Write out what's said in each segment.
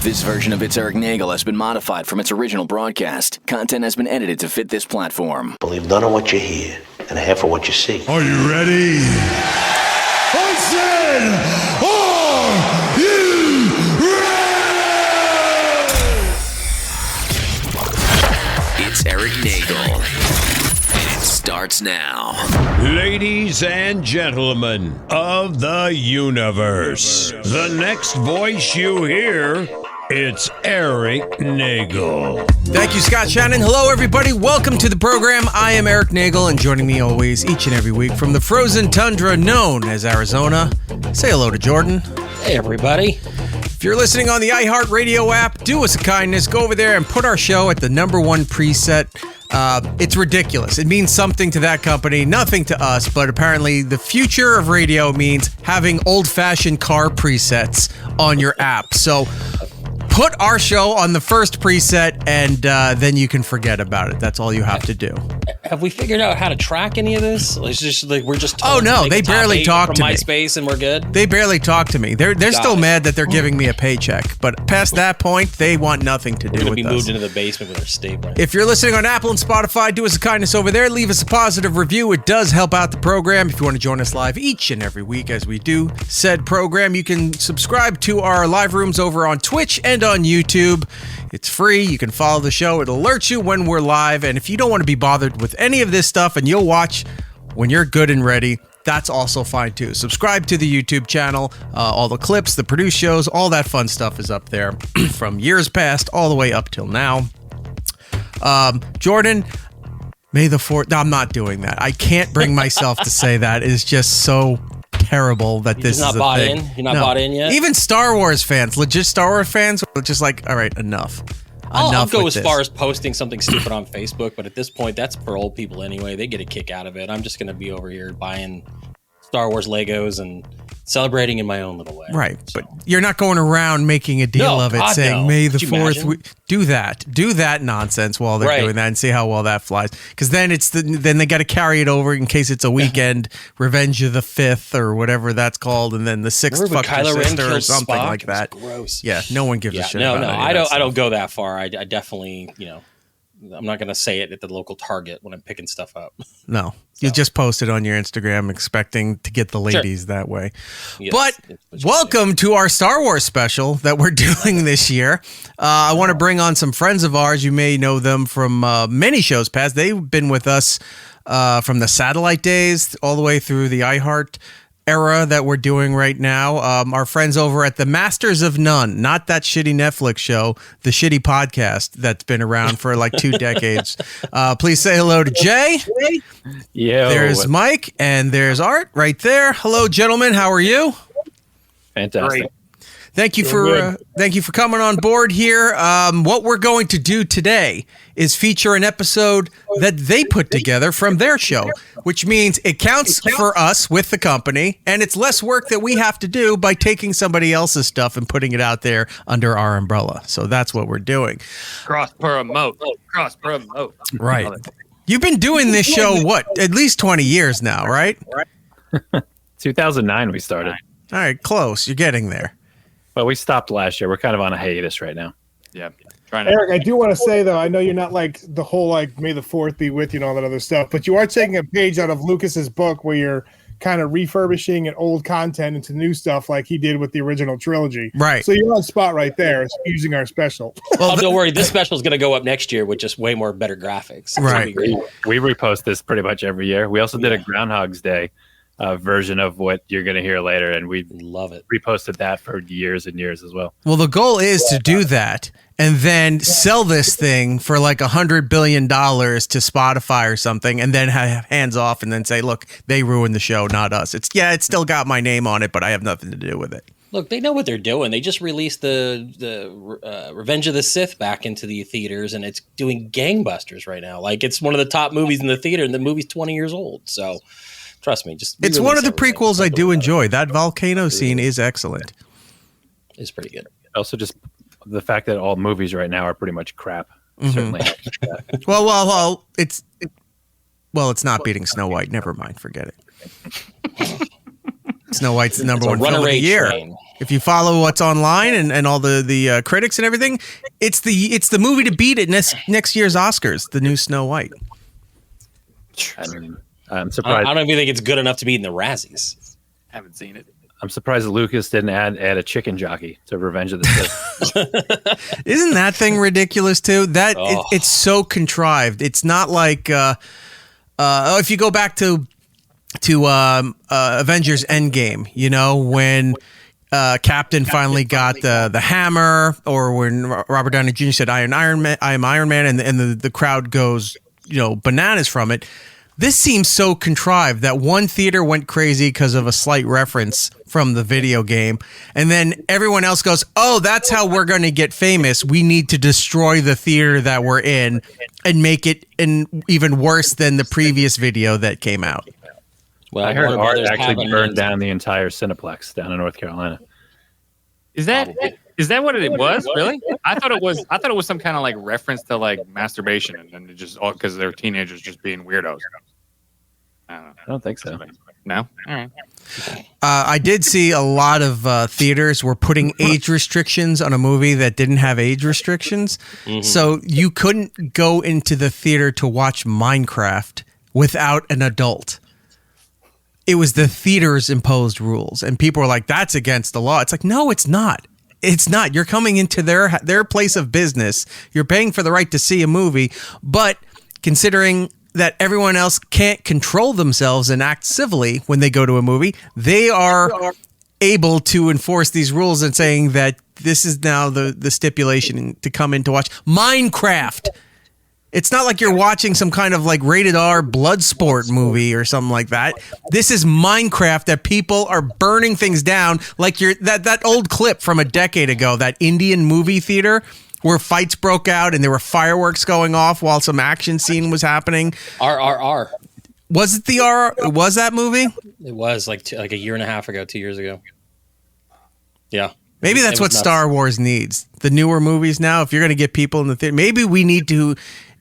This version of It's Eric Nagel has been modified from its original broadcast. Content has been edited to fit this platform. Believe none of what you hear and half of what you see. Are you ready? I said, are you ready? It's Eric Nagel. And it starts now. Ladies and gentlemen of the universe, the next voice you hear, it's Eric Nagel. Thank you, Scott Shannon. Hello, everybody. Welcome to the program. I am Eric Nagel, and joining me always, each and every week, from the frozen tundra known as Arizona, say hello to Jordan. Hey, everybody. If you're listening on the iHeartRadio app, do us a kindness. Go over there and put our show at the number one preset. It's ridiculous. It means something to that company, nothing to us, but apparently the future of radio means having old-fashioned car presets on your app. So put our show on the first preset, and then you can forget about it. That's all you have to do. Have we figured out how to track any of this? It's just like we're just told no, they barely talk to me. MySpace and we're good. They barely talk to me. They're still mad that they're giving me a paycheck, but past that point, they want nothing to do with us. We're going to be moved into the basement with our stapler. If you're listening on Apple and Spotify, do us a kindness over there. Leave us a positive review. It does help out the program. If you want to join us live each and every week as we do said program, you can subscribe to our live rooms over on Twitch and on YouTube. It's free. You can follow the show. It alerts you when we're live. And if you don't want to be bothered with any of this stuff and you'll watch when you're good and ready, that's also fine too. Subscribe to the YouTube channel. All the clips, the produced shows, all that fun stuff is up there from years past all the way up till now. Jordan, May the 4th. No, I'm not doing that. I can't bring myself to say that. It is just so terrible that this is a thing. You're not bought in yet? Even Star Wars fans, legit Star Wars fans, are just like, all right, enough. I'll go as far as posting something stupid on Facebook, but at this point, that's for old people anyway. They get a kick out of it. I'm just going to be over here buying Star Wars Legos and celebrating in my own little way. Right, so. But you're not going around making a deal of it, saying May the 4th. Do that nonsense while they're doing that, and see how well that flies. Because then then they got to carry it over in case it's a weekend. Revenge of the 5th or whatever that's called, and then the 6th fuck your sister or something Spock? like that. Gross. Yeah, no one gives a shit. No, about I don't go that far. I definitely, I'm not going to say it at the local Target when I'm picking stuff up. No, you just post it on your Instagram expecting to get the ladies that way. Yes, but welcome to our Star Wars special that we're doing this year. I want to bring on some friends of ours. You may know them from many shows past. They've been with us from the satellite days all the way through the iHeart era that we're doing right now. Our friends over at the Masters of None, not that shitty Netflix show, the shitty podcast that's been around for like 2 decades. Please say hello to Jay. Yeah. There's Mike and there's Art right there. Hello, gentlemen. How are you? Fantastic. Great. Thank you for coming on board here. What we're going to do today is feature an episode that they put together from their show, which means it counts for us with the company, and it's less work that we have to do by taking somebody else's stuff and putting it out there under our umbrella. So that's what we're doing. Cross promote. Right. You've been doing this show, at least 20 years now, right? 2009 we started. All right, close. You're getting there. But we stopped last year. We're kind of on a hiatus right now. Yeah. Eric, I do want to say, though, I know you're not like the whole, like, May the 4th be with you and all that other stuff, but you are taking a page out of Lucas's book where you're kind of refurbishing an old content into new stuff like he did with the original trilogy. Right. So you're on spot right there using our special. Well, don't worry. This special is going to go up next year with just way more better graphics. Right. We repost this pretty much every year. We also did a Groundhog's Day version of what you're going to hear later, and we love it. Reposted that for years and years as well. Well, the goal is to do that and then sell this thing for like $100 billion to Spotify or something, and then have hands off and then say, look, they ruined the show, not us. It's still got my name on it, but I have nothing to do with it. Look, they know what they're doing. They just released the Revenge of the Sith back into the theaters, and it's doing gangbusters right now. Like, it's one of the top movies in the theater, and the movie's 20 years old. So trust me, it's one of the prequels I do enjoy. That volcano scene is excellent. It's pretty good. Also, just the fact that all movies right now are pretty much crap certainly helps with that. Well, it's not beating Snow White. Never mind, forget it. Snow White's the number one film of the year. Train. If you follow what's online and all the critics and everything, it's the movie to beat at next year's Oscars, the new Snow White. I mean, I'm surprised. I don't even think it's good enough to be in the Razzies. Haven't seen it. I'm surprised Lucas didn't add a chicken jockey to Revenge of the Sith. Isn't that thing ridiculous too? It's so contrived. It's not like if you go back to Avengers Endgame, when Captain finally got the hammer, or when Robert Downey Jr. said I am Iron Man, and the crowd goes bananas from it. This seems so contrived that one theater went crazy because of a slight reference from the video game, and then everyone else goes, oh, that's how we're going to get famous. We need to destroy the theater that we're in and make it even worse than the previous video that came out. Well, I heard Art actually burned down the entire Cineplex down in North Carolina. Is that what it was? Really? I thought it was some kind of like reference to like masturbation, and then it just all because they're teenagers just being weirdos. I don't think so. No. All right. I did see a lot of theaters were putting age restrictions on a movie that didn't have age restrictions, so you couldn't go into the theater to watch Minecraft without an adult. It was the theater's imposed rules, and people were like, that's against the law. It's like, no, it's not. It's not. You're coming into their place of business. You're paying for the right to see a movie, but considering that everyone else can't control themselves and act civilly when they go to a movie, they are able to enforce these rules and saying that this is now the stipulation to come in to watch Minecraft. It's not like you're watching some kind of like rated R blood sport movie or something like that. This is Minecraft that people are burning things down like that old clip from a decade ago, that Indian movie theater where fights broke out and there were fireworks going off while some action scene was happening. RRR. Was it the R? Was that movie? It was like a year and a half ago, 2 years ago. Yeah. Maybe that's what Star Wars needs. The newer movies now, if you're going to get people in the theater, maybe we need to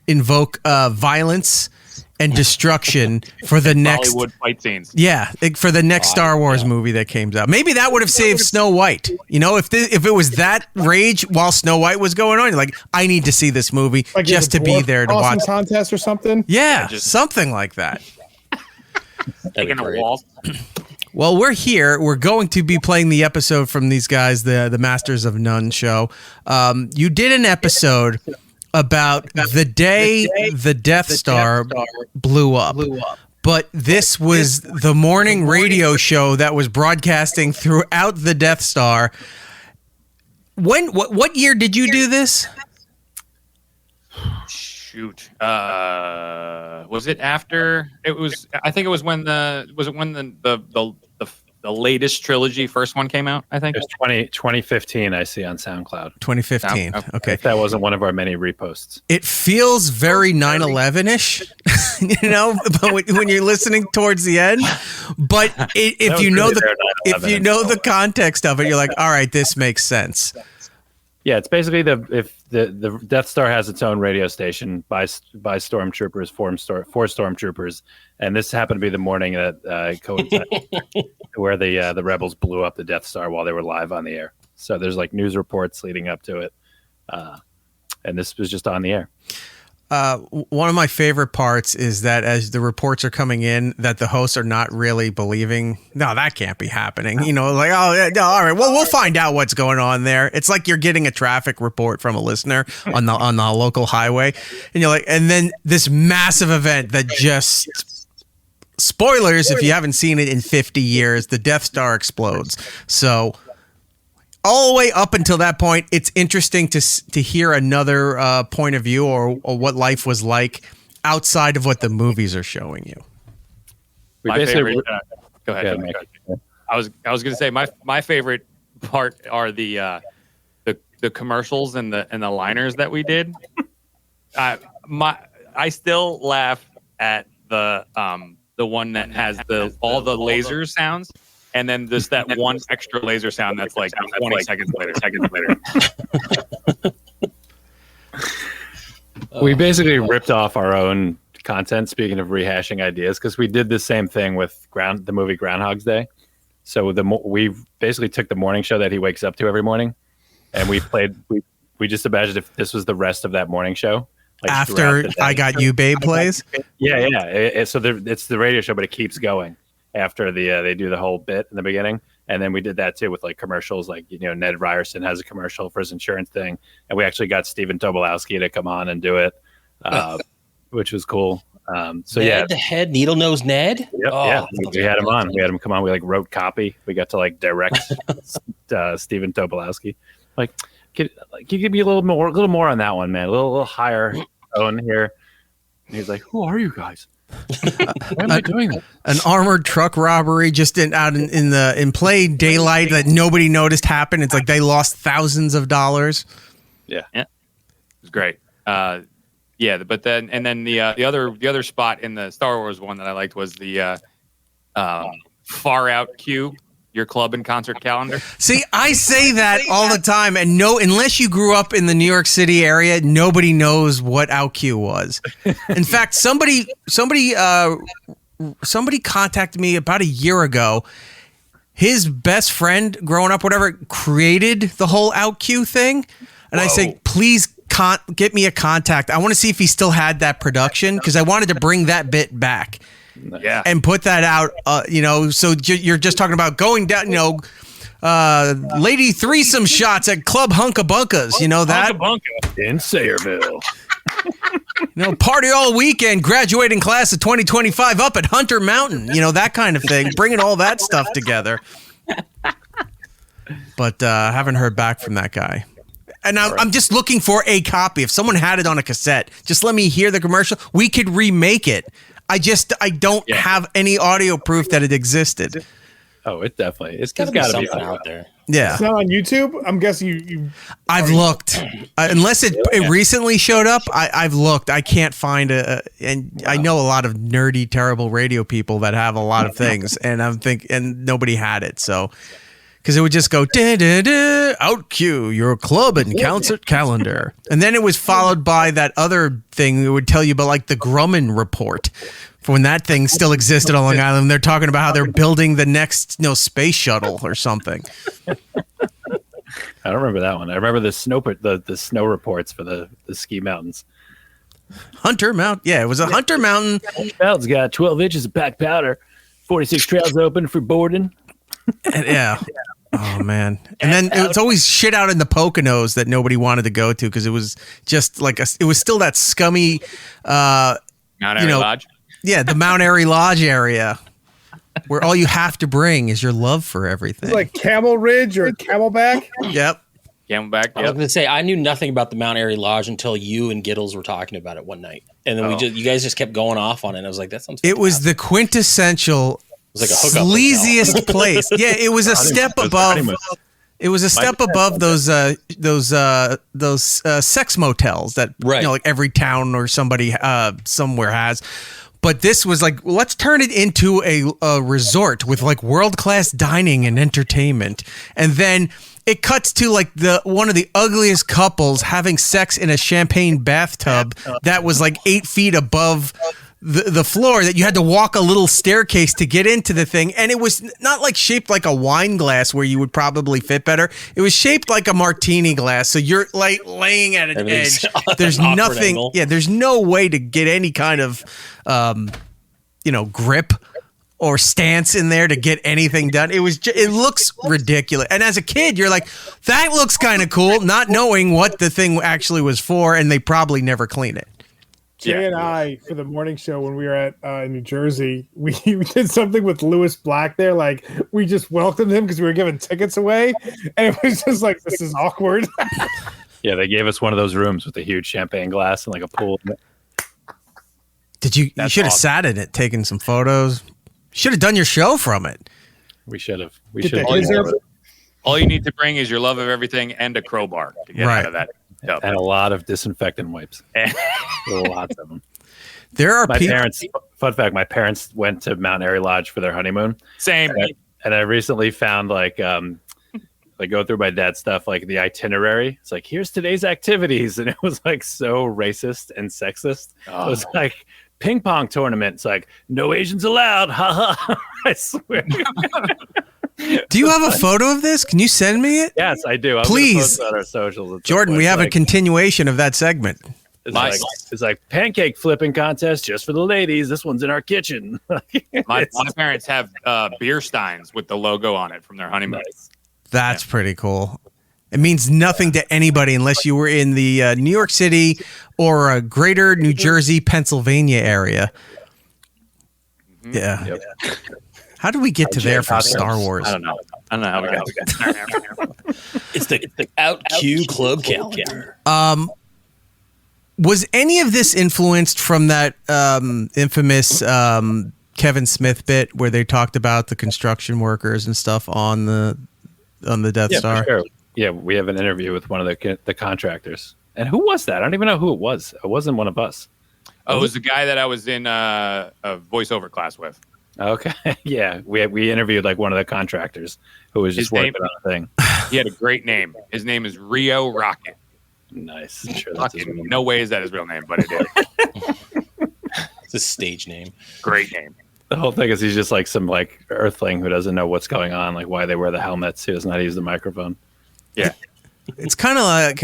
invoke violence and destruction for the next Hollywood fight scenes. Yeah, for the next Star Wars movie that came out. Maybe that would have saved Snow White. If it was that rage while Snow White was going on, you're like, I need to see this movie Like just to be there to watch. Contest or something. Yeah, something like that. Taking a waltz. Well, we're here. We're going to be playing the episode from these guys, the Masters of None show. You did an episode about the day the Death Star blew up. But this was the morning radio show that was broadcasting throughout the Death Star. What year did you do this? Shoot. Was it after? It was. I think it was when the latest trilogy, first one, came out. I think it was 2015. I see on SoundCloud. 2015. Okay. If that wasn't one of our many reposts. It feels very 9/11-ish, when you're listening towards the end. But if you know the context of it, you're like, all right, this makes sense. Yeah, it's basically if the Death Star has its own radio station by stormtroopers, four stormtroopers, and this happened to be the morning that coincided where the rebels blew up the Death Star while they were live on the air. So there's like news reports leading up to it, and this was just on the air. One of my favorite parts is that as the reports are coming in, that the hosts are not really believing, no, that can't be happening. Like, oh, yeah, no, all right, well, we'll find out what's going on there. It's like you're getting a traffic report from a listener on the local highway, and you're like, and then this massive event that just, spoilers if you haven't seen it in 50 years, the Death Star explodes. So all the way up until that point, it's interesting to hear another point of view or what life was like outside of what the movies are showing you. My favorite. Go ahead. I was going to say my favorite part are the commercials and the liners that we did. I still laugh at the one that has all the laser sounds. And then just that one extra laser sound that's like 20 seconds later. We basically ripped off our own content, speaking of rehashing ideas, because we did the same thing with the movie Groundhog's Day, So we basically took the morning show that he wakes up to every morning, and we just imagined if this was the rest of that morning show. Like after I Got You, Babe plays. Yeah. So it's the radio show, but it keeps going after they do the whole bit in the beginning. And then we did that too with like commercials, like, Ned Ryerson has a commercial for his insurance thing. And we actually got Stephen Tobolowsky to come on and do it, which was cool. So Ned, the head needle nose Ned. Yep, yeah, we had him on. We had him come on. We like wrote copy. We got to like direct Stephen Tobolowsky. Like, can you give me a little more on that one, man? A little higher tone here. And he's like, "Who are you guys? Why am I doing that?" An armored truck robbery just in plain daylight that nobody noticed happen. It's like they lost thousands of dollars. Yeah, it was great. But then the other spot in the Star Wars one that I liked was the Far Out Q, your club and concert calendar. See, I say that all the time, and unless you grew up in the New York City area, nobody knows what Out Q was. In fact, somebody contacted me about a year ago. His best friend growing up, whatever, created the whole Out Q thing, and I said, please get me a contact. I want to see if he still had that production because I wanted to bring that bit back. Yeah, and put that out. So you're just talking about going down. Lady threesome shots at Club Hunka Bunkas. You know that in Sayreville. Party all weekend. Graduating class of 2025 up at Hunter Mountain. That kind of thing. Bringing all that stuff together. But haven't heard back from that guy. And I'm just looking for a copy. If someone had it on a cassette, just let me hear the commercial. We could remake it. I don't have any audio proof that it existed. Oh, it definitely. It's got to be out there. Yeah. It's not on YouTube? I'm guessing you I've looked. Unless it recently showed up, I've looked. I can't find I know a lot of nerdy, terrible radio people that have a lot of things, and and nobody had it, so... Because it would just go, Out Q, your club and concert calendar. And then it was followed by that other thing that would tell you about like the Grumman report. For when that thing still existed on Long Island, they're talking about how they're building the next space shuttle or something. I don't remember that one. I remember the snow reports for the ski mountains. Hunter Mountain. Yeah, it was a Hunter Mountain. Mountain's got 12 inches of packed powder, 46 trails open for boarding. Yeah. Oh man! And then it's always shit out in the Poconos that nobody wanted to go to because it was just like it was still that scummy Mount Airy Lodge. Yeah, the Mount Airy Lodge area where all you have to bring is your love for everything. It's like Camel Ridge or Camelback. Yep. Camelback. I was going to say I knew nothing about the Mount Airy Lodge until you and Giddles were talking about it one night, and then you guys just kept going off on it. And I was like, that sounds. It was the quintessential. It was like a hookup sleaziest place. Yeah, it was a step above. It was a step above those sex motels that like every town or somebody somewhere has. But this was like, let's turn it into a resort with like world-class dining and entertainment. And then it cuts to like one of the ugliest couples having sex in a champagne bathtub that was like 8 feet above the floor, that you had to walk a little staircase to get into the thing. And it was not like shaped like a wine glass where you would probably fit better. It was shaped like a martini glass. So you're like laying at an edge. There's nothing. Angle. Yeah. There's no way to get any kind of, grip or stance in there to get anything done. It looks ridiculous. And as a kid, you're like, that looks kind of cool, not knowing what the thing actually was for. And they probably never clean it. Jay and I, for the morning show when we were at New Jersey, we did something with Lewis Black there. Like, we just welcomed him because we were giving tickets away. And it was just like, this is awkward. Yeah, they gave us one of those rooms with a huge champagne glass and like a pool. You should have sat in it, taken some photos. Should have done your show from it. We should have. All you need to bring is your love of everything and a crowbar to get out of that. And a lot of disinfectant wipes. Lots of them. There are parents. Fun fact: my parents went to Mount Airy Lodge for their honeymoon. Same. And I recently found like go through my dad's stuff, like the itinerary. It's like, here's today's activities, and it was like so racist and sexist. It was like ping pong tournament. It's like no Asians allowed. Ha ha. I swear. Do you have a photo of this? Can you send me it? Yes, I do. I'm Please. post it on our socials. Jordan, we have a continuation of that segment. It's like pancake flipping contest just for the ladies. This one's in our kitchen. My parents have beer steins with the logo on it from their honeymoon. That's pretty cool. It means nothing to anybody unless you were in the New York City or greater New Jersey, Pennsylvania area. Yeah. Yep. How did we get to there from Star Wars? I don't know how we got there. It's the Out Q Club calendar. Was any of this influenced from that infamous Kevin Smith bit where they talked about the construction workers and stuff on the Death Star? For sure. Yeah, we have an interview with one of the contractors. And who was that? I don't even know who it was. It wasn't one of us. Oh, it was the guy that I was in a voiceover class with. Okay. Yeah, we interviewed like one of the contractors who was just working on a thing. He had a great name. His name is Rio Rocket. Nice. I'm sure that's his real name. No way is that his real name, but it is. It's a stage name. Great name. The whole thing is he's just like some like earthling who doesn't know what's going on, like why they wear the helmets. He doesn't know how to use the microphone. Yeah. It's kind of like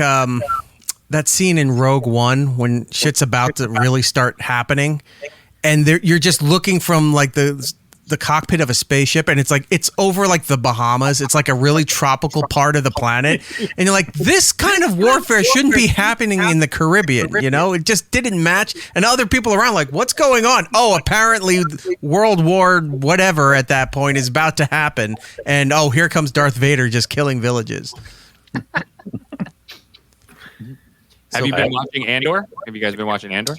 that scene in Rogue One when shit's about to really start happening, and you're just looking from like the cockpit of a spaceship, and it's like it's over like the Bahamas. It's like a really tropical part of the planet, and you're like, this kind of warfare shouldn't be happening in the Caribbean. You know, it just didn't match. And other people around like, what's going on? Oh, apparently World War whatever at that point is about to happen, and oh, here comes Darth Vader just killing villages. Have you been watching Andor? Have you guys been watching Andor?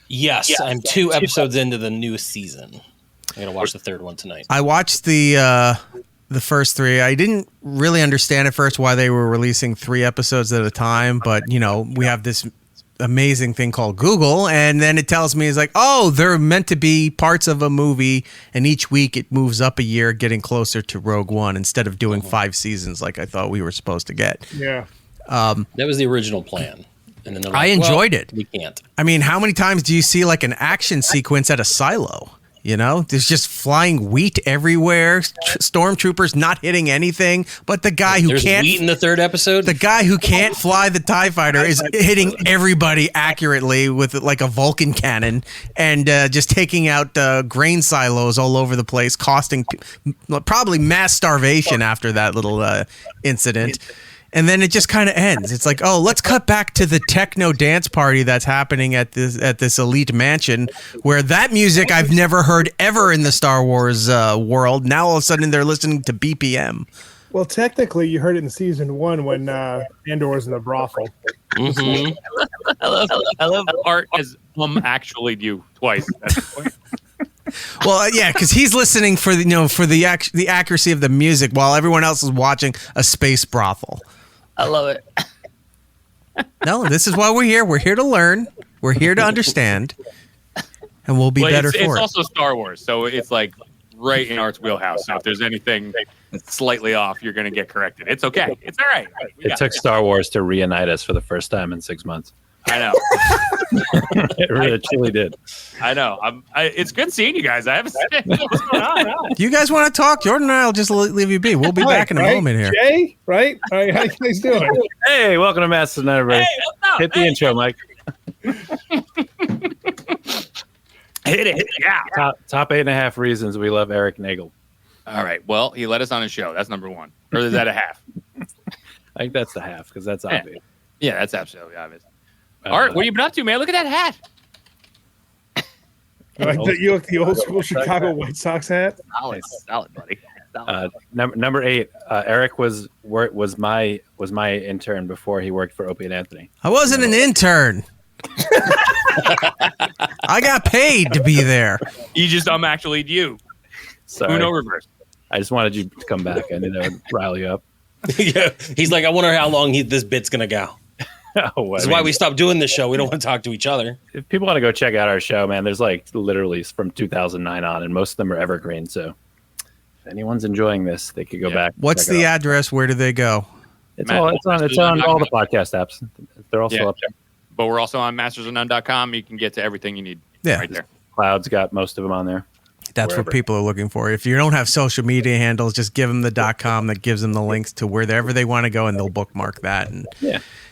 Yes, I'm 2 episodes into the newest season. I'm gonna watch the 3rd one tonight. I watched the first 3. I didn't really understand at first why they were releasing 3 episodes at a time, but you know, we have this amazing thing called Google, and then it tells me it's like, oh, they're meant to be parts of a movie, and each week it moves up a year, getting closer to Rogue One instead of doing 5 seasons like I thought we were supposed to get. Yeah. That was the original plan. And then I enjoyed it. We can't. I mean, how many times do you see like an action sequence at a silo? You know, there's just flying wheat everywhere, stormtroopers not hitting anything. But the guy who can't wheat in the 3rd episode. The guy who can't fly the TIE fighter is hitting everybody accurately with like a Vulcan cannon, and just taking out grain silos all over the place, costing probably mass starvation after that little incident. And then it just kind of ends. It's like, oh, let's cut back to the techno dance party that's happening at this elite mansion, where that music I've never heard ever in the Star Wars world. Now all of a sudden they're listening to BPM. Well, technically, you heard it in season 1 when Andor was in the brothel. Mm-hmm. I love Art as actually you twice at this point. Well, yeah, because he's listening for the accuracy of the music while everyone else is watching a space brothel. I love it. No, this is why we're here. We're here to learn. We're here to understand, and we'll be better for it. It's also Star Wars, so it's like right in Art's wheelhouse. So if there's anything that's slightly off, you're going to get corrected. It's okay. It's all right. It took Star Wars to reunite us for the first time in 6 months. I know. It truly did. I know. It's good seeing you guys. I haven't seen what's going on. Do you guys want to talk? Jordan and I will just leave you be. We'll be back in a moment here. Jay, right? All right, how you guys doing? Hey, welcome to Masters Night, everybody. Hey, what's up? Hit the intro, Mike. Hit it. Yeah. Top 8.5 reasons we love Eric Nagel. All right. Well, he let us on his show. That's number 1. Or is that a half? I think that's the half because that's obvious. Yeah, that's absolutely obvious. Art, what have you been up to, man? Look at that hat. Like you look the old school Chicago White Sox hat. Solid, buddy. Number 8. Eric was my intern before he worked for Opie and Anthony. I wasn't an intern. I got paid to be there. You just actually you. Sorry. Uno reverse. I just wanted you to come back. I knew that would rile you up. Yeah, he's like, I wonder how long this bit's gonna go. This is why we stopped doing this show. We don't want to talk to each other. If people want to go check out our show, man, there's like literally from 2009 on, and most of them are evergreen. So if anyone's enjoying this, they could go back. What's the address? Where do they go? It's on all the podcast apps. They're also up there. But we're also on mastersofnone.com. You can get to everything you need right there. Cloud's got most of them on there. That's wherever. what people are looking for. If you don't have social media handles, just give them the .com that gives them the links to wherever they want to go, and they'll bookmark that, and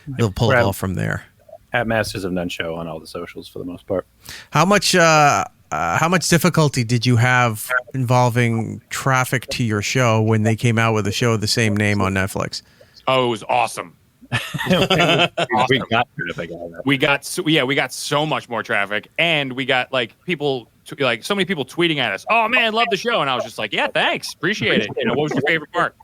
they'll pull it all from there. At Masters of None Show on all the socials for the most part. How much difficulty did you have involving traffic to your show when they came out with a show of the same name on Netflix? Oh, it was awesome. We got traffic out of that. We got so much more traffic, and we got like people, like so many people tweeting at us. Oh man, love the show, and I was just like, yeah, thanks, appreciate it. You know, what was your favorite part?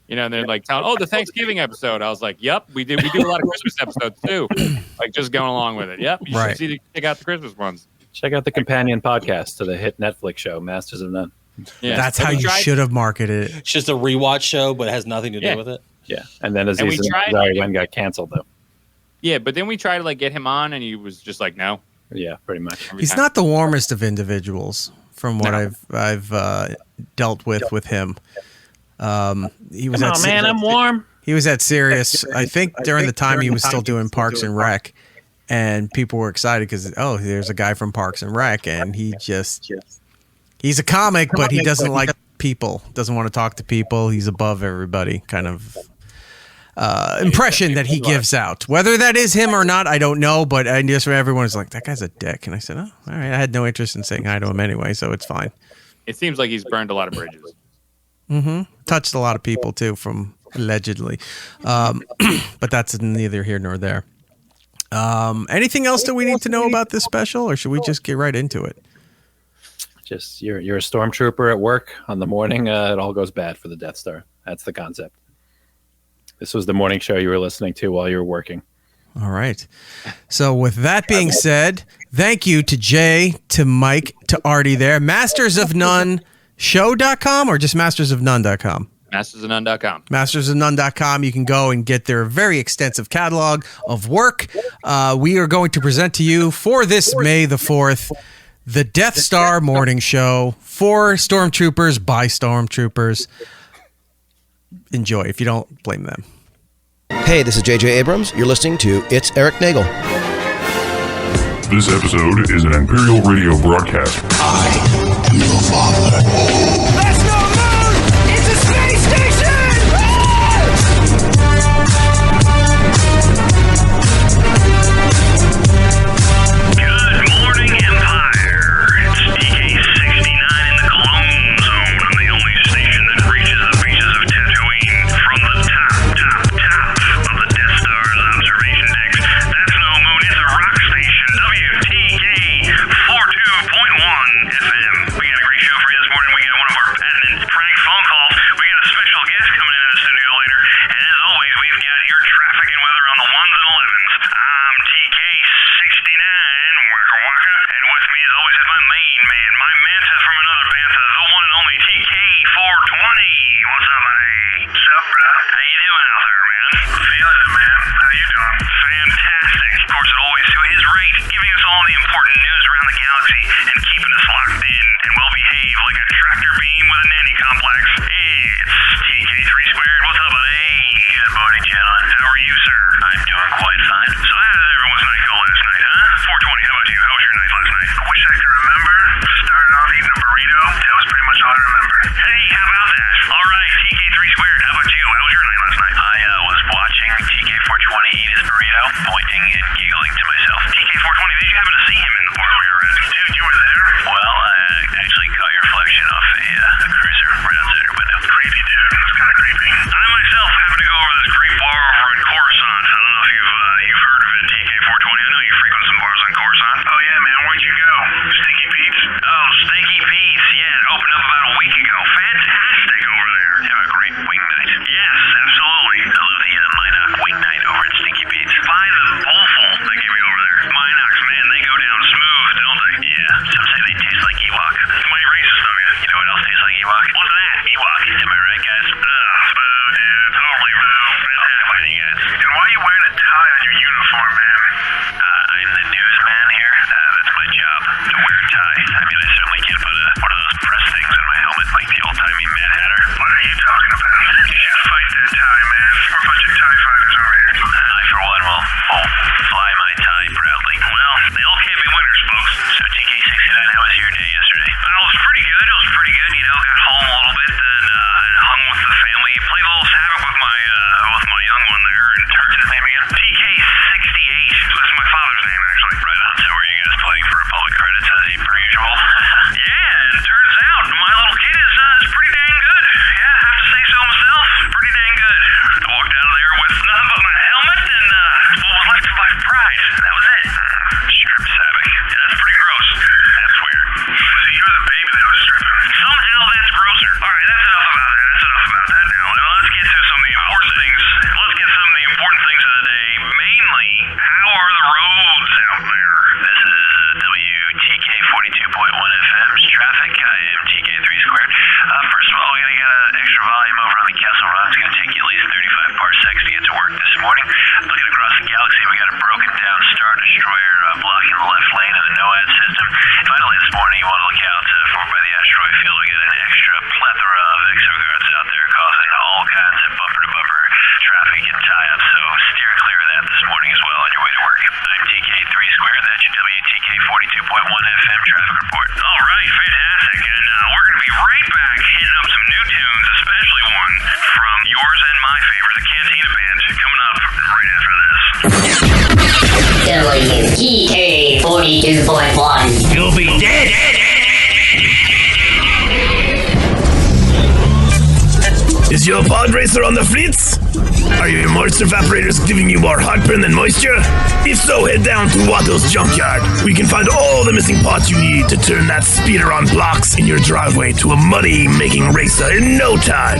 You know, and they're like, oh, the Thanksgiving episode. I was like, yep, we do a lot of Christmas episodes too, like just going along with it. Yep, you should check out the Christmas ones. Check out the companion podcast to the hit Netflix show, Masters of None. Yeah. That's how you should have marketed it. It's just a rewatch show, but it has nothing to do with it. Yeah, and then Aziz Ansari when got canceled though. Yeah, but then we tried to like get him on, and he was just like, no. Yeah, pretty much. He's not the warmest of individuals, from what I've dealt with him. He was I'm warm. He was at Sirius. I think during the time he was still doing Parks and Rec, and people were excited because there's a guy from Parks and Rec, and he's a comic, but he doesn't like people, doesn't want to talk to people. He's above everybody, kind of impression that he gives out. Whether that is him or not, I don't know, but I just everyone was like, that guy's a dick, and I said, oh, all right. I had no interest in saying hi to him anyway, so it's fine. It seems like he's burned a lot of bridges. Touched a lot of people too, from allegedly, but that's neither here nor there. Anything else that we need to know about this special, or should we just get right into it? Just you're a stormtrooper at work on the morning. It all goes bad for the Death Star. That's the concept. This was the morning show you were listening to while you were working. All right. So with that being said, thank you to Jay, to Mike, to Artie there. MastersOfNoneShow.com or just MastersOfNone.com? MastersOfNone.com. MastersOfNone.com. You can go and get their very extensive catalog of work. We are going to present to you for this May the 4th, the Death Star Morning Show for Stormtroopers by Stormtroopers. Enjoy. If you don't, blame them. Hey, this is J.J. Abrams. You're listening to It's Eric Nagel. This episode is an Imperial Radio broadcast. I am your father. That's no moon! It's a space station! Good morning, Empire. It's DK-69 in the Clone Zone, the only station that reaches the beaches of Tatooine from the top of the Death Star's observation decks. That's no moon, it's a rock station, WTK 42.1 FM. We got a great show for you this morning. We got one of our patented prank phone calls. We got a special guest coming into the studio later. And as always, we've got your traffic and weather on the 1s and 11s. I'm TK-69, waka waka. And with me as always is my main man, my Manta from another Bantha, the one and only TK-420. What's up, buddy? What's up, bro? How you doing out there, man? Feeling it, man. How you doing? Fantastic. Of course, it always to his rate, giving us all the important news around the galaxy and keeping us locked in and well-behaved like a tractor beam with a nanny complex. It's TK3 squared. What's up, buddy? Good morning, gentlemen. How are you, sir? I'm doing quite fine. So how did everyone's night go last night, huh? 420, how about you? How was your night last night? I wish I could remember. Started off eating a burrito. That was pretty much all I remember. Hey, how about that? All right, TK3 squared. How about you? How was your night last night? I was watching TK420 eat his burrito, pointing and giggling to myself. TK420, did you happen to see him in the bar we were at? Dude, you were there? Well, I actually caught your reflection off a cruiser right outside your window. Creepy, dude. It's kind of creepy. I myself happened to go over this great bar over in Coruscant. I don't know if you've heard of it, TK420. I know you frequent some bars on Coruscant. Oh, yeah, man. Where'd you go? Stinky Pete's? Oh, Stinky Pete's. Yeah, it opened up about a week ago. Fantastic over there. Have a great wing night. Yes, absolutely. I love the Minoc wing night over at Stinky Pete's. By the bowlful they give me over there. Minocs, man, they go down smooth, don't they? Yeah. Some say they taste like Ewok. It's mighty racist of you. You know what else tastes like Ewok? What's that? Ewok. Am I right, guys? Boo, dude. Totally boo. Fantastic, you guys. And why are you wearing a tie on your uniform, man? I'm the newsman here. That's my job. To wear a tie. I mean, I certainly can't put one of those press things on my helmet like the old-timey Mad Hatter. What are you talking about? You should fight that tie, man. We're a bunch of tie fighters over here. I, for one, will fly my tie proudly. Well, they all can't be winners, folks. So, TK-69, how was your day yesterday? Well, it was pretty good. It yours and my favorite, the Cantina Band, coming up right after this. WTK 42.1. You'll be dead. Is your pod racer on the fritz? Are your moisture evaporators giving you more heartburn than moisture? If so, head down to Watto's Junkyard. We can find all the missing parts you need to turn that speeder on blocks in your driveway to a money-making racer in no time.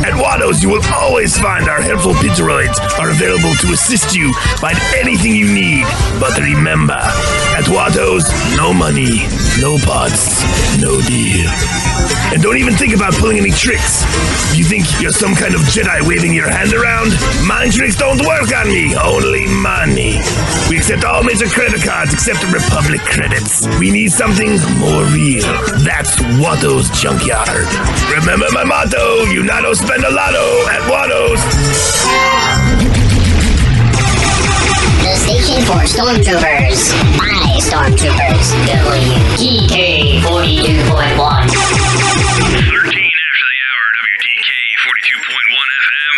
At Watto's, you will always find our helpful Piteroids are available to assist you find anything you need. But remember, at Watto's, no money, no parts, no deal. And don't even think about pulling any tricks. If you think you're some kind of Jedi waving your hand around, mind tricks don't work on me, only money. We accept all major credit cards except Republic credits. We need something more real. That's Watto's Junkyard. Remember my motto, Unido spend a lotto at Watto's. The station for stormtroopers. By stormtroopers. WTK 42.1. 13 after the hour, WTK 42.1 FM.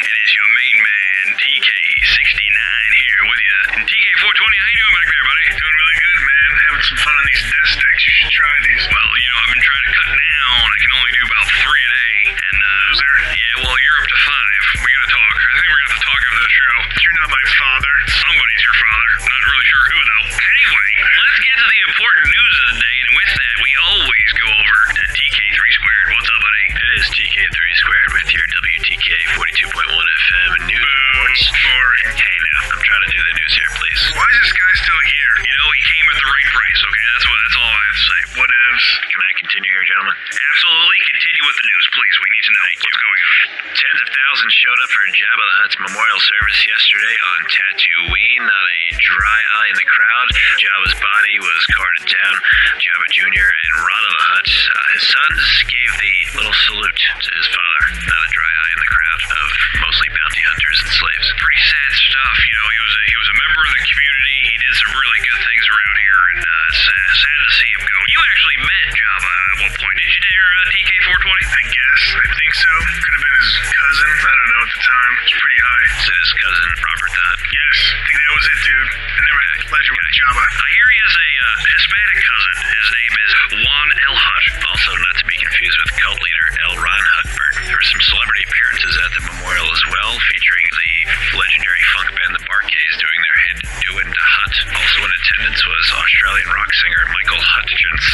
It is your main man, TK69 here with you. And TK 420, how you doing back there, buddy? Doing really good, man. Having some fun on these death sticks. You should try these. Well, I've been trying to cut down. I can only do about 3 a day. And, Loser? Yeah, well, you're up to 5. We gotta talk. I think we're gonna have to talk after the show. You're not my father. Somebody's your father. Not really sure who, though. Anyway, let's get to the important news of the day. And with that, we always go over to TK3 Squared. What's up, buddy? It is TK3 Squared with your WTK 42.1 FM news reports. Boring. Hey, now, I'm trying to do the news here, please. Why is this guy still here? He came at the right price, okay? That's all I have to say. Whatevs. Can I continue here, gentlemen? Absolutely. Continue with the news, please. We need to know what's going on. Tens of thousands showed up for Jabba the Hutt's memorial service yesterday on Tatooine. Not a dry eye in the crowd. Jabba's body was carted down. Jabba Jr. and Rada the Hutt, his sons, gave the little salute to his father. Not a dry eye in the crowd of mostly bounty hunters and slaves. Pretty sad stuff. He was a member of the community. He did some really good things around here, and it's sad to see him go. You actually met Jabba at one point, did you dare, TK420? I guess. I think so. Could have been his cousin. I don't know at the time. It's pretty high. Is it his cousin, Robert the Hutt? Yes. I think that was it, dude. I never had the pleasure with Jabba. I hear he has a Hispanic cousin. His name is Juan L. Hutt. Also not to be confused with cult leader L. Ron Huttberg. There were some celebrity appearances at the memorial as well, featuring the legendary funk band The Barkays doing their hit Doin' Da Hutt. Also in attendance was Australian rock singer Michael Hutchins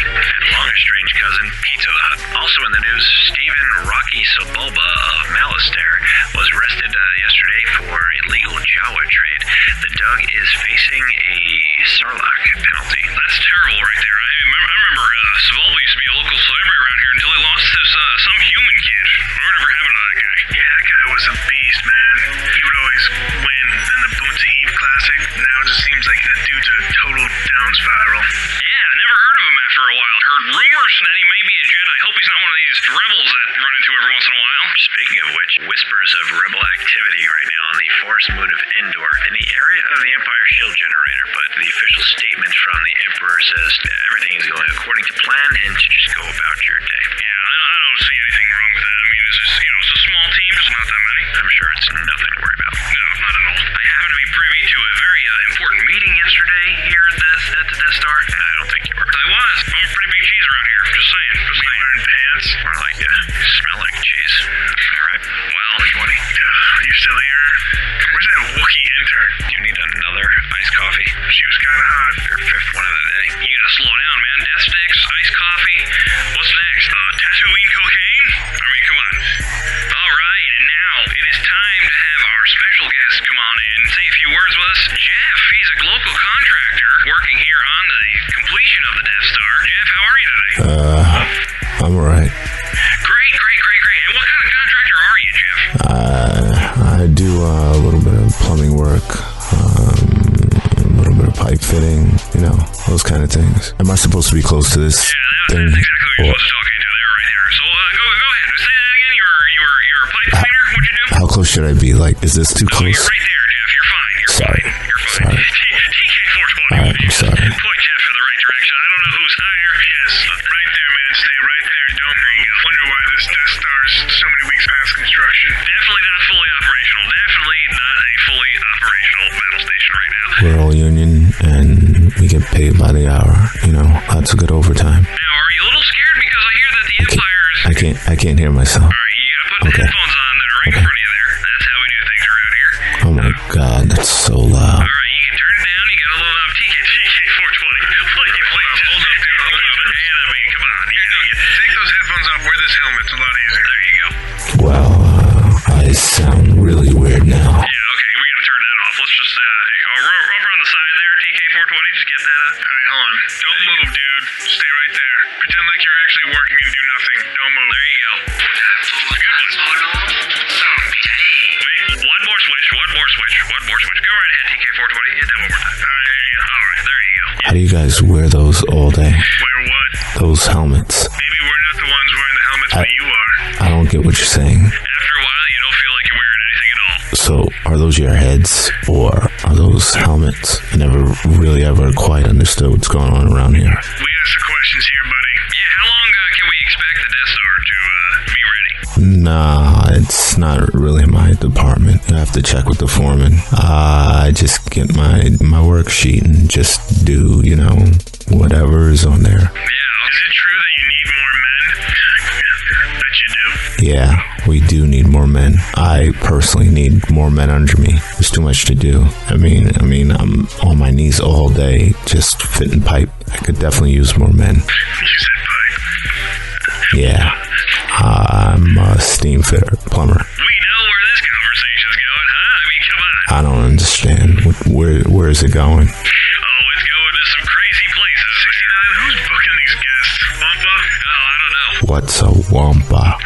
and long-estranged cousin Pizza the Hutt. Also in the news, Stephen Rocky Sebulba of Malastair was arrested yesterday for illegal Jawa trade. The Doug is facing a Sarlacc penalty. That's terrible right there. I remember Sebulba used to be a local celebrity around here until he lost his some human kid. Whatever happened to that guy? Yeah, that guy was a beast, man. He would always win in the Boonta Eve Classic. Now it just seems like that dude's a total down spiral. Yeah, I never heard of him after a while. Heard rumors that he may be a Jedi. I hope he's not one of these rebels that run into every once in a while. Speaking of which, whispers of rebel activity right now on the forest moon of Endor in the area of the Empire Shield Generator, but the official statement from the Emperor says that everything is going according to plan and to just go about your day. Yeah, I don't see anything wrong with that. I mean, it's just, it's a small team, just not that many. I'm sure it's nothing to worry about. No, not at all. I happen to be privy to a very important meeting yesterday here at the Death Star. I don't think you were. I was. I'm a pretty big cheese around here. Just saying. Wearing pants? More like you smell like cheese. All right. Well, 20. You still here? Where's that Wookiee intern? Do you need another iced coffee? She was kind of hot. Your 5th one of the day. You gotta slow down, man. Death sticks, iced coffee. What's next? Tatooine cocaine? I mean, come on. All right, and now it is time to have our special guest come on in and say a few words with us. Jeff, he's a local contractor working here on the completion of the Death Star. Jeff, how are you today? I'm alright. Great. And what kind of contractor are you, Jeff? I do a little bit of plumbing work, a little bit of pipe fitting, those kind of things. Am I supposed to be close to this thing? That's exactly what you're supposed to talk into there, right there. So go ahead. Say that again. You're a pipe cleaner. What'd you do? How close should I be? Like, is this too close? You're right there, Jeff. You're fine. Sorry. TK420. I'm sorry. Point Jeff in the right direction. I don't know who's higher. Yes, right there, man. Stay right there. Don't move. Wonder why this Death Star is so many weeks past construction. we get paid by the hour. You know, lots of good overtime. Now, are you a little scared because I hear that the Empire is... I can't hear myself. All right, you gotta put the headphones on that are right in front of you there. That's how we do things around here. Oh my God, that's so loud. All right, you can turn it down. You gotta load up TK420. Please, hold up, dude. Hold up. I mean, come on. Take those headphones off. Wear this helmet. It's a lot easier. There you go. Well, I sound really weird now. Yeah, okay, we gotta turn that off. Let's just, over on the side there, TK420, just get that up. All right, hold on. Don't move, dude. Stay right there. Pretend like you're actually working and do nothing. Don't move. There you go. Wait, one more switch. Go right ahead, TK420. Hit that one more time. All right, there you go. All right, there you go. How do you guys wear those all day? Wear what? Those helmets. Maybe we're not the ones wearing the helmets, but you are. I don't get what you're saying. After a while, you don't feel like you're wearing anything at all. So, are those your heads or are those helmets? I never really ever quite understood what's going on around here. We got some questions here, buddy. Yeah, how long can we expect the Death Star to be ready? Nah, it's not really my department. I have to check with the foreman. I just get my worksheet and just do, you know, whatever is on there. Yeah, is it true that you need more men? Bet you do. Yeah, we do need more men. I personally need more men under me. There's too much to do. I mean, I'm on my knees all day just fitting pipe. I could definitely use more men. You said pipe. Yeah. I'm a steam fitter, plumber. We know where this conversation's going, huh? I mean, come on. I don't understand. Where is it going? Oh, it's going to some crazy places. 69, who's booking these guests? Wampa? Oh, I don't know. What's a wampa? Oh, about $1.50.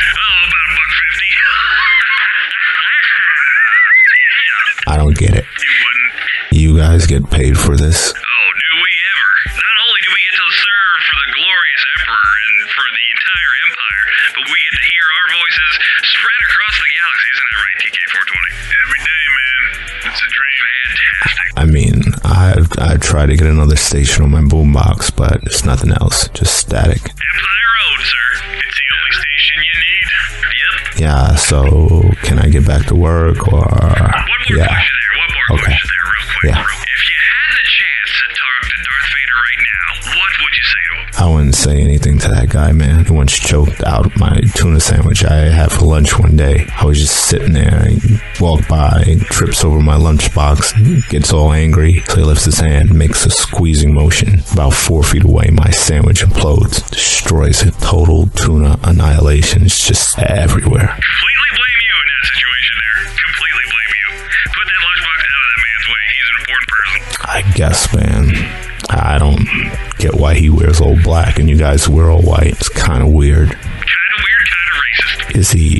Yeah. I don't get it. You wouldn't. You guys get paid for this? Oh, do we ever? Not only do we get to serve for the glorious Emperor and for the entire Empire, but we get to hear our voices spread across the galaxy. Isn't that right, TK420? Every day, man. It's a dream. Fantastic. I mean, I've tried to get another station on my boombox, but it's nothing else. Just static. Empire Road, sir. It's the only station you need. Yep. Yeah, so can I get back to work or... One more question there, real quick. Yeah. If you had the chance to talk to Darth Vader right now, what would you say to him? I wouldn't say anything to that guy, man. He once choked out my tuna sandwich I had for lunch one day. I was just sitting there. He walked by, trips over my lunchbox, gets all angry. So he lifts his hand, makes a squeezing motion. About 4 feet away, my sandwich implodes, destroys it. Total tuna annihilation. It's just everywhere. Completely blame you in that situation there. Completely blame you. Put that lunchbox out of that man's way. He's an important person. I guess, man. I don't get why he wears all black and you guys wear all white. It's kind of weird. Kind of weird, kind of racist.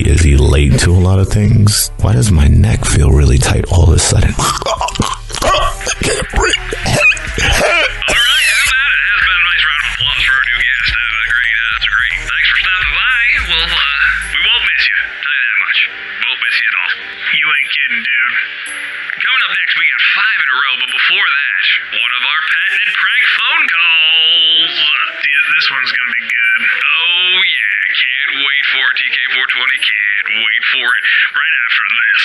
Is he late to a lot of things? Why does my neck feel really tight all of a sudden? I can't breathe. Before that, one of our patented prank phone calls. This one's gonna be good. Oh yeah, can't wait for it, TK420. Can't wait for it. Right after this.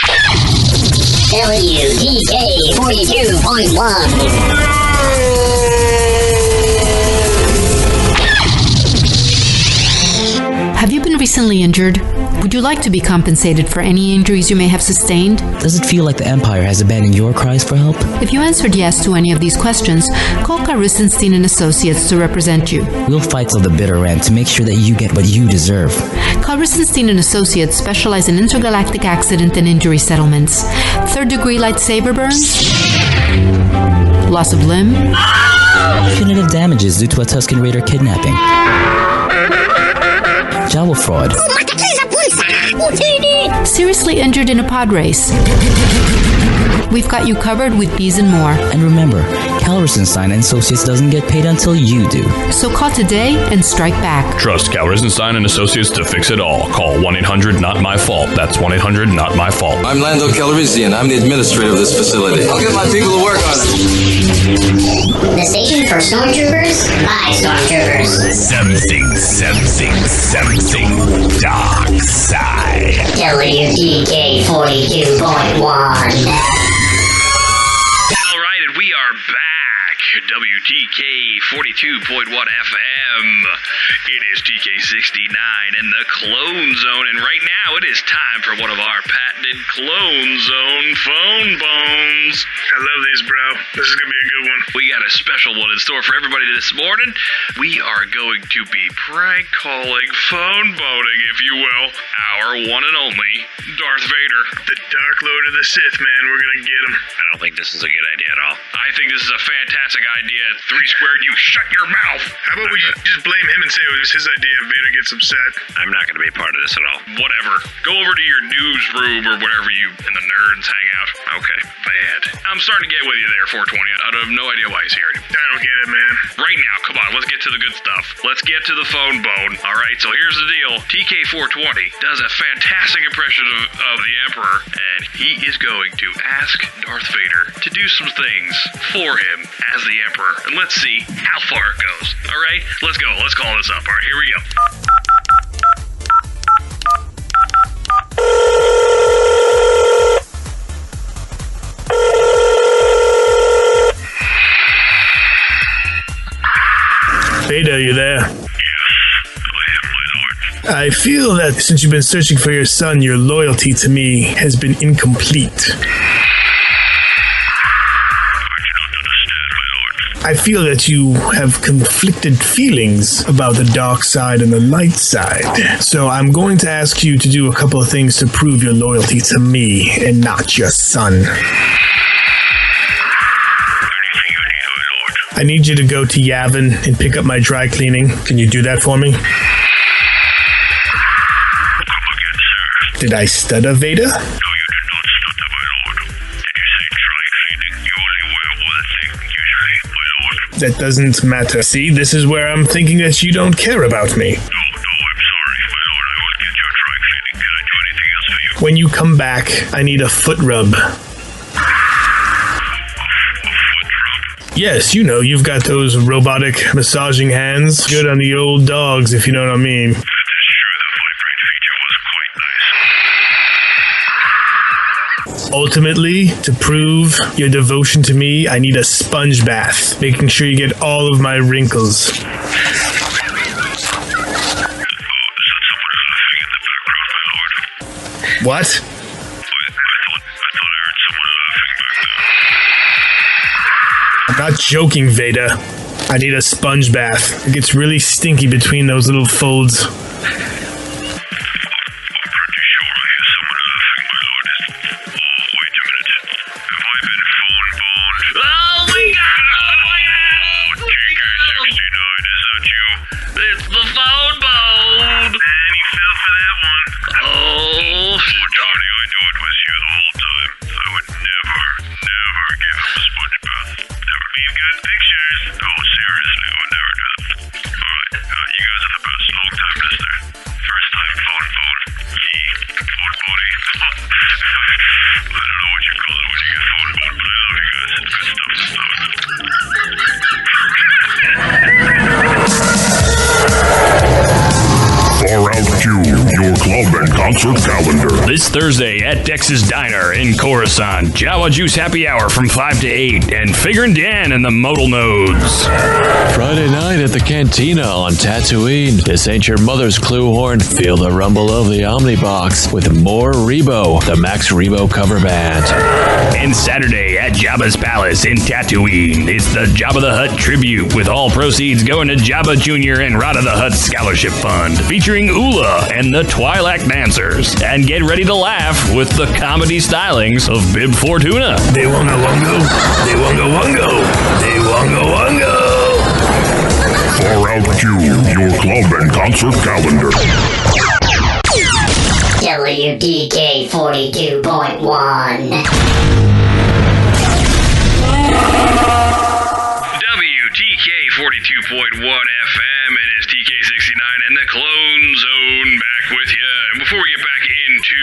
WTK42.1. Have you been recently injured? Would you like to be compensated for any injuries you may have sustained? Does it feel like the Empire has abandoned your cries for help? If you answered yes to any of these questions, call Carl Rustenstein and Associates to represent you. We'll fight till the bitter end to make sure that you get what you deserve. Carl Rustenstein and Associates specialize in intergalactic accident and injury settlements. Third-degree lightsaber burns? Loss of limb? Punitive damages due to a Tusken Raider kidnapping. Jawa fraud. Seriously injured in a pod race. We've got you covered with these and more. And remember, Carl Rustenstein and Associates doesn't get paid until you do. So call today and strike back. Trust Carl Rustenstein and Associates to fix it all. Call 1-800-NOT-MY-FAULT. That's 1-800-NOT-MY-FAULT. I'm Lando Calrissian. I'm the administrator of this facility. I'll get my people to work on it. The station for stormtroopers by stormtroopers. Something. Dark side. WTK42.1. All right, and we are back. WTK 42.1 FM. It is TK69 in the Clone Zone, and right now it is time for one of our patented Clone Zone phone bones. I love these, bro. This is going to be a good one. We got a special one in store for everybody this morning. We are going to be prank calling, phone boning, if you will, our one and only Darth Vader. The Dark Lord of the Sith, man. We're going to get him. I don't think this is a good idea at all. I think this is a fantastic idea. 3 squared, you shut your mouth. How about we just blame him and say it was his idea if Vader gets upset? I'm not going to be a part of this at all. Whatever. Go over to your newsroom or wherever you and the nerds hang out. Okay, bad. I'm starting to get with you there, 420. I have no idea why he's here anymore. I don't get it, man. Right now, come on, let's get to the good stuff. Let's get to the phone bone. All right, so here's the deal. TK420 does a fantastic impression of the Emperor, and he is going to ask Darth Vader to do some things for him as the Emperor. And let's see how far it goes. All right, let's go. Let's call this up. All right, here we go. Vader, you there? I feel that since you've been searching for your son, your loyalty to me has been incomplete. I feel that you have conflicted feelings about the dark side and the light side. So I'm going to ask you to do a couple of things to prove your loyalty to me and not your son. I need you to go to Yavin and pick up my dry cleaning. Can you do that for me? Did I stutter, Vader? No, you did not stutter, my lord. Did you say dry cleaning? You only wear one thing, usually, my lord. That doesn't matter. See, this is where I'm thinking that you don't care about me. No, I'm sorry, my lord. I will get your dry cleaning. Can I do anything else for you? When you come back, I need a foot rub. Yes, you know, you've got those robotic massaging hands. Good on the old dogs, if you know what I mean. Ultimately, to prove your devotion to me, I need a sponge bath, making sure you get all of my wrinkles. What? I'm not joking, Vader. I need a sponge bath. It gets really stinky between those little folds. It's the phone bone! Man, you fell for that one. Oh, Johnny, I knew it was you the whole time. I would never give him a sponge bath. Never. We've got pictures. Oh, seriously, I would never do that. Alright, you guys are the best. Long time listener. First time phone bone. Yee. Phone body. I don't know what you call it when you get phone bone, but I love you guys. Good stuff. Far Out Q, your club and concert calendar. This Thursday at Dex's Diner in Coruscant, Jawa Juice Happy Hour from 5 to 8, and Figure and Dan and the Modal Nodes. Friday night at the Cantina on Tatooine. This ain't your mother's clue horn. Feel the rumble of the Omnibox with more Rebo, the Max Rebo cover band. And Saturday at Jabba's Palace in Tatooine, it's the Jabba the Hutt tribute, with all proceeds going to Jabba Jr. and Rada the Hutt Scholarship Fund, featuring Ula and the Twi'lek Dancers. And get ready to laugh with the comedy stylings of Bib Fortuna. They wonga wongo, they wonga wongo, they wonga wongo. Far Out Q, your club and concert calendar. WDK 42.1. WTK 42.1 FM. It is TK69 and the Clone Zone back with you. And before we get back into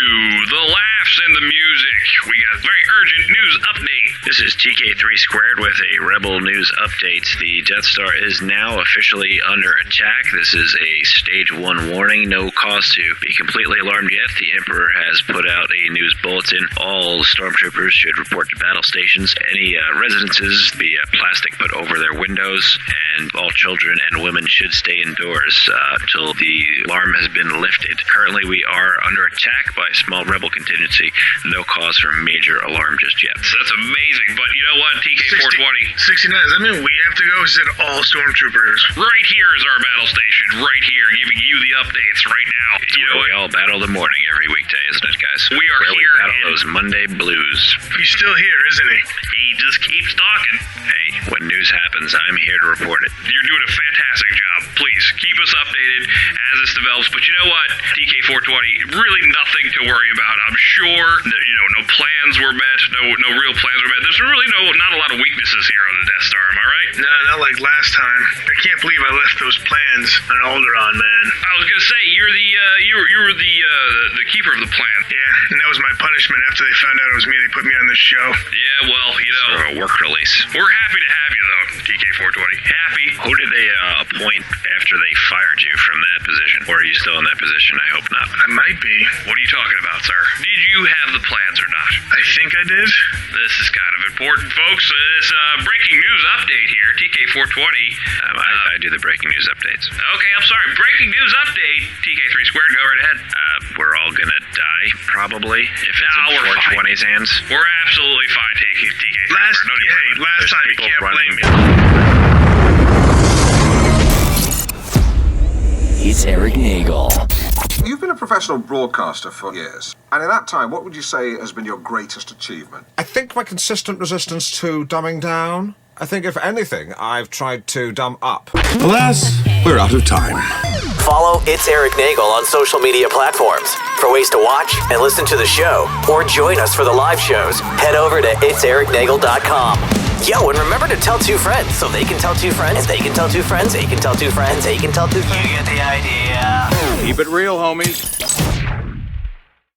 the laughs and the music, we got a very urgent news update. This is TK3 Squared with a Rebel news update. The Death Star is now officially under attack. This is a stage 1 warning. No cause to be completely alarmed yet. The Emperor has put out a news bulletin. All stormtroopers should report to battle stations. Any residences be plastic put over their windows, and all children and women should stay indoors until the alarm has been lifted. Currently, we are under attack by a small rebel contingency. No cause for major alarm just yet. So that's amazing, but you know what, TK420? 69, does that mean we have to go? Is it all stormtroopers? Right here is our battle station, right here, giving you the updates right now. You know what? We all battle the morning every weekday, isn't it, guys? We are here. We battle those Monday blues. He's still here, isn't he? He just keeps talking. Hey, when news happens, I'm here to report it. You're doing a fantastic job. Please, keep us updated as this develops. But you know what, TK420, really nothing to worry about. I'm sure that, no plans were met. No real plans were met. There's really not a lot of weaknesses here on the Death Star, am I right? No, not like last time. I can't believe I left those plans on Alderaan, man. I was gonna say, you were the keeper of the plan. Yeah, and that was my punishment after they found out it was me. They put me on this show. Yeah, well, sort of a work release. We're happy to have you, though, TK420. Happy. Who did they appoint after they fired you from that position? Or are you still in that position? I hope not. I might be. What are you talking about, sir? Did you have the plans or not? I think I did. This is kind of important, folks. This breaking news update here, TK420. I do the breaking news updates. Okay, I'm sorry. Breaking news update, TK3 Squared, go right ahead. We're all gonna die, probably, if it's in 420's hands. We're absolutely fine, TK3 Squared. Last time, you can't blame me. It's Eric Nagel. You've been a professional broadcaster for years, and in that time, what would you say has been your greatest achievement? I think my consistent resistance to dumbing down. I think, if anything, I've tried to dumb up. Alas, we're out of time. Follow It's Eric Nagel on social media platforms. For ways to watch and listen to the show, or join us for the live shows, head over to itsericnagel.com. Yo, and remember to tell 2 friends, so they can tell 2 friends, and they can tell 2 friends, they can tell 2 friends, they can tell 2 friends. You get the idea. Keep it real, homies.